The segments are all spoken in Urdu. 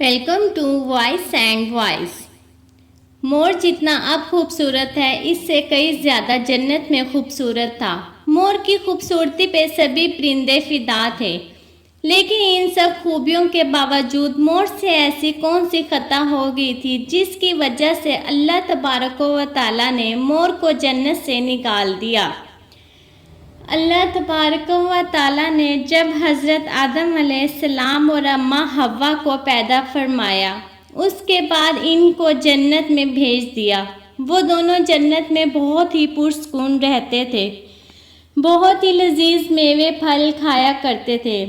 Welcome to voice and voice. مور جتنا اب خوبصورت ہے اس سے کئی زیادہ جنت میں خوبصورت تھا۔ مور کی خوبصورتی پہ سبھی پرندے فدا تھے، لیکن ان سب خوبیوں کے باوجود مور سے ایسی کون سی خطا ہو گئی تھی جس کی وجہ سے اللہ تبارک و تعالیٰ نے مور کو جنت سے نکال دیا۔ اللہ تبارک و تعالیٰ نے جب حضرت آدم علیہ السلام اور اماں حوا کو پیدا فرمایا، اس کے بعد ان کو جنت میں بھیج دیا۔ وہ دونوں جنت میں بہت ہی پرسکون رہتے تھے، بہت ہی لذیذ میوے پھل کھایا کرتے تھے،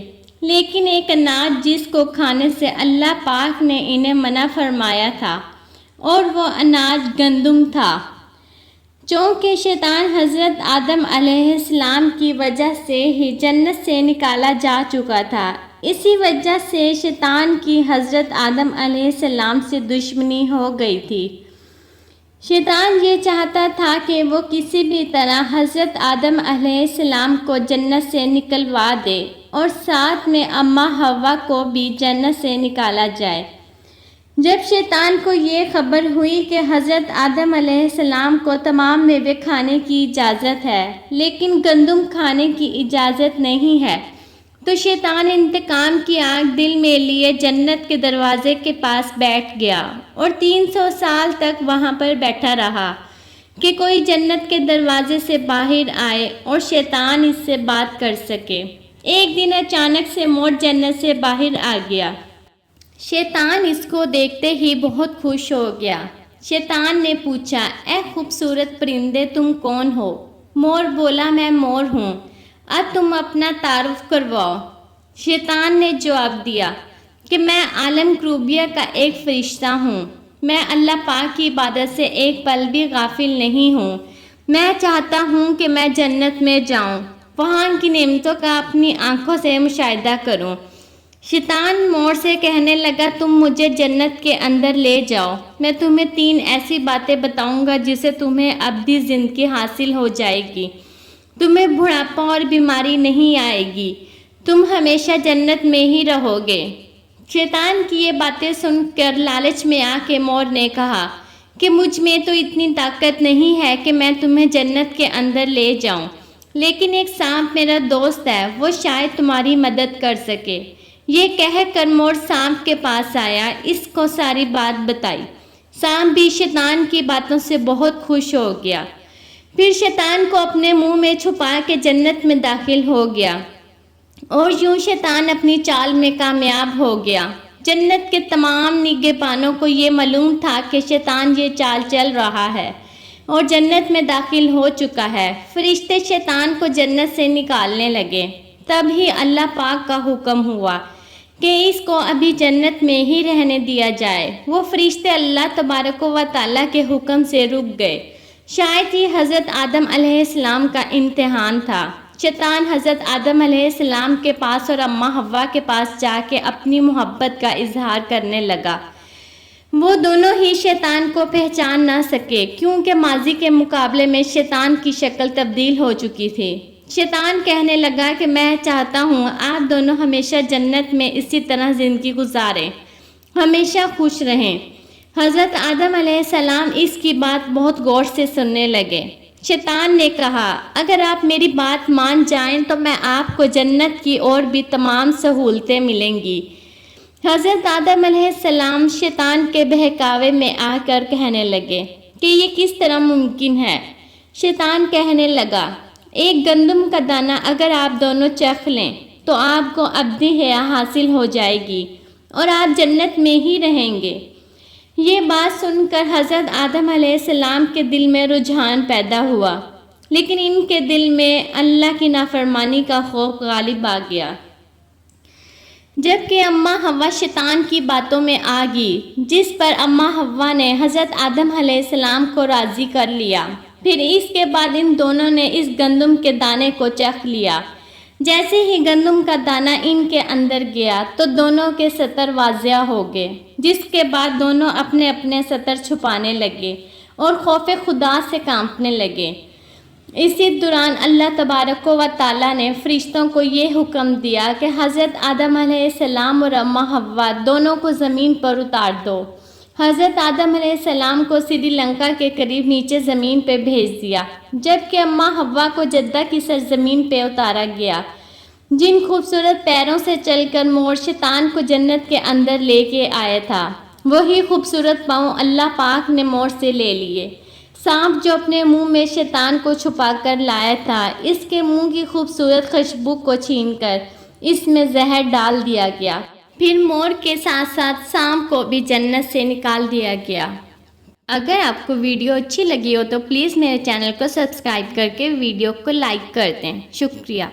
لیکن ایک اناج جس کو کھانے سے اللہ پاک نے انہیں منع فرمایا تھا، اور وہ اناج گندم تھا۔ چونکہ شیطان حضرت آدم علیہ السلام کی وجہ سے ہی جنت سے نکالا جا چکا تھا، اسی وجہ سے شیطان کی حضرت آدم علیہ السلام سے دشمنی ہو گئی تھی۔ شیطان یہ چاہتا تھا کہ وہ کسی بھی طرح حضرت آدم علیہ السلام کو جنت سے نکلوا دے اور ساتھ میں اماں حوا کو بھی جنت سے نکالا جائے۔ جب شیطان کو یہ خبر ہوئی کہ حضرت آدم علیہ السلام کو تمام میوے کھانے کی اجازت ہے لیکن گندم کھانے کی اجازت نہیں ہے، تو شیطان انتقام کی آگ دل میں لیے جنت کے دروازے کے پاس بیٹھ گیا اور 300 سال تک وہاں پر بیٹھا رہا کہ کوئی جنت کے دروازے سے باہر آئے اور شیطان اس سے بات کر سکے۔ ایک دن اچانک سے مور جنت سے باہر آ گیا۔ شیطان اس کو دیکھتے ہی بہت خوش ہو گیا۔ شیطان نے پوچھا، اے خوبصورت پرندے تم کون ہو؟ مور بولا، میں مور ہوں، اب تم اپنا تعارف کرواؤ۔ شیطان نے جواب دیا کہ میں عالم کروبیہ کا ایک فرشتہ ہوں، میں اللہ پاک کی عبادت سے ایک پل بھی غافل نہیں ہوں، میں چاہتا ہوں کہ میں جنت میں جاؤں، وہاں کی نعمتوں کا اپنی آنکھوں سے مشاہدہ کروں۔ شیطان مور سے کہنے لگا، تم مجھے جنت کے اندر لے جاؤ، میں تمہیں 3 ایسی باتیں بتاؤں گا جسے تمہیں ابدی زندگی حاصل ہو جائے گی، تمہیں بڑھاپا اور بیماری نہیں آئے گی، تم ہمیشہ جنت میں ہی رہو گے۔ شیطان کی یہ باتیں سن کر لالچ میں آ کے مور نے کہا کہ مجھ میں تو اتنی طاقت نہیں ہے کہ میں تمہیں جنت کے اندر لے جاؤں، لیکن ایک سانپ میرا دوست ہے، وہ شاید تمہاری مدد کر سکے۔ یہ کہہ کر مور سانپ کے پاس آیا، اس کو ساری بات بتائی۔ سانپ بھی شیطان کی باتوں سے بہت خوش ہو گیا، پھر شیطان کو اپنے منہ میں چھپا کے جنت میں داخل ہو گیا، اور یوں شیطان اپنی چال میں کامیاب ہو گیا۔ جنت کے تمام نگہبانوں کو یہ معلوم تھا کہ شیطان یہ چال چل رہا ہے اور جنت میں داخل ہو چکا ہے۔ فرشتے شیطان کو جنت سے نکالنے لگے، تب ہی اللہ پاک کا حکم ہوا کہ اس کو ابھی جنت میں ہی رہنے دیا جائے۔ وہ فرشتے اللہ تبارک و تعالیٰ کے حکم سے رک گئے۔ شاید یہ حضرت آدم علیہ السلام کا امتحان تھا۔ شیطان حضرت آدم علیہ السلام کے پاس اور اماں حوا کے پاس جا کے اپنی محبت کا اظہار کرنے لگا۔ وہ دونوں ہی شیطان کو پہچان نہ سکے کیونکہ ماضی کے مقابلے میں شیطان کی شکل تبدیل ہو چکی تھی۔ شیطان کہنے لگا کہ میں چاہتا ہوں آپ دونوں ہمیشہ جنت میں اسی طرح زندگی گزاریں، ہمیشہ خوش رہیں۔ حضرت آدم علیہ السلام اس کی بات بہت غور سے سننے لگے۔ شیطان نے کہا، اگر آپ میری بات مان جائیں تو میں آپ کو جنت کی اور بھی تمام سہولتیں ملیں گی۔ حضرت آدم علیہ السلام شیطان کے بہکاوے میں آ کر کہنے لگے کہ یہ کس طرح ممکن ہے؟ شیطان کہنے لگا، ایک گندم کا دانہ اگر آپ دونوں چکھ لیں تو آپ کو ابدی حیات حاصل ہو جائے گی اور آپ جنت میں ہی رہیں گے۔ یہ بات سن کر حضرت آدم علیہ السلام کے دل میں رجحان پیدا ہوا، لیکن ان کے دل میں اللہ کی نافرمانی کا خوف غالب آ گیا۔ جبکہ اماں حوا شیطان کی باتوں میں آ گئی، جس پر اماں حوا نے حضرت آدم علیہ السلام کو راضی کر لیا۔ پھر اس کے بعد ان دونوں نے اس گندم کے دانے کو چکھ لیا۔ جیسے ہی گندم کا دانہ ان کے اندر گیا تو دونوں کے سطر واضح ہو گئے، جس کے بعد دونوں اپنے اپنے سطر چھپانے لگے اور خوف خدا سے کانپنے لگے۔ اسی دوران اللہ تبارک و تعالیٰ نے فرشتوں کو یہ حکم دیا کہ حضرت آدم علیہ السلام اور اماں حوا دونوں کو زمین پر اتار دو۔ حضرت آدم علیہ السلام کو سری لنکا کے قریب نیچے زمین پہ بھیج دیا، جبکہ اماں حوا کو جدہ کی سرزمین پہ اتارا گیا۔ جن خوبصورت پیروں سے چل کر مور شیطان کو جنت کے اندر لے کے آیا تھا، وہی خوبصورت پاؤں اللہ پاک نے مور سے لے لیے۔ سانپ جو اپنے منہ میں شیطان کو چھپا کر لایا تھا، اس کے منہ کی خوبصورت خوشبو کو چھین کر اس میں زہر ڈال دیا گیا، پھر مور کے ساتھ ساتھ سانپ کو بھی جنت سے نکال دیا گیا۔ اگر آپ کو ویڈیو اچھی لگی ہو تو پلیز میرے چینل کو سبسکرائب کر کے ویڈیو کو لائک کر دیں۔ شکریہ۔